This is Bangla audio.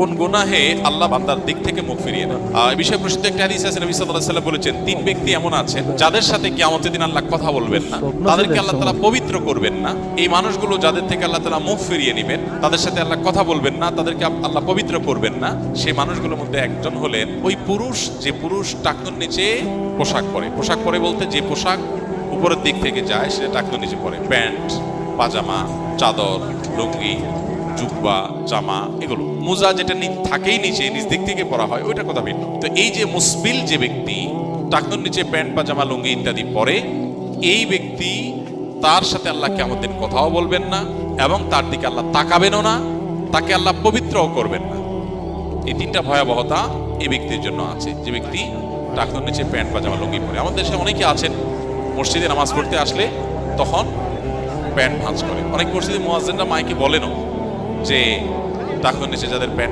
কোন গুনাহে আল্লাহ বান্দার দিক থেকে মুখ ফিরিয়ে নেন। এই বিষয়ে প্রসিদ্ধ একটা হাদিস আছে, নবী সাল্লাল্লাহু আলাইহি ওয়াসাল্লাম বলেছেন, তিন ব্যক্তি এমন আছেন যাদের সাথে কিয়ামতের দিন আল্লাহ কথা বলবেন না, তাদেরকে আল্লাহ তাআলা পবিত্র করবেন না। এই মানুষগুলো যাদের থেকে আল্লাহ তাআলা মুখ ফিরিয়ে নেবেন, তাদের সাথে আল্লাহ কথা বলবেন না, তাদেরকে আল্লাহ পবিত্র করবেন না। সেই মানুষগুলোর মধ্যে একজন হলেন ওই পুরুষ, যে পুরুষ টাকনুর নিচে পোশাক পরে। পোশাক পরে বলতে যে পোশাক উপরের দিক থেকে যায় সেটা টাকনুর নিচে পরে, প্যান্ট, পাজামা, চাদর, লুঙ্গি, জুব্বা, জামা, এগুলো। মোজা যেটা থাকেই নিচে, নিচ দিক থেকে পরা হয়, ওইটার কথা ভিন্ন। তো এই যে মুসবিল যে ব্যক্তি টাকনুর নিচে প্যান্ট, পাজামা, লুঙ্গি ইত্যাদি পরে, এই ব্যক্তি তার সাথে আল্লাহ কিয়ামতের দিন কথাও বলবেন না এবং তার দিকে আল্লাহ তাকাবেনও না, তাকে আল্লাহ পবিত্রও করবেন না। এই তিনটা ভয়াবহতা এই ব্যক্তির জন্য আছে, যে ব্যক্তি টাকনুর নিচে প্যান্ট, পাজামা, লুঙ্গি পরে। আমাদের দেশে অনেকে আছেন মসজিদে নামাজ পড়তে আসলে তখন প্যান্ট ভাঁজ করে। অনেক মসজিদে মুয়াজ্জিনরা মাইকে বলেনও যে টাকনুর নিচে যাদের প্যান্ট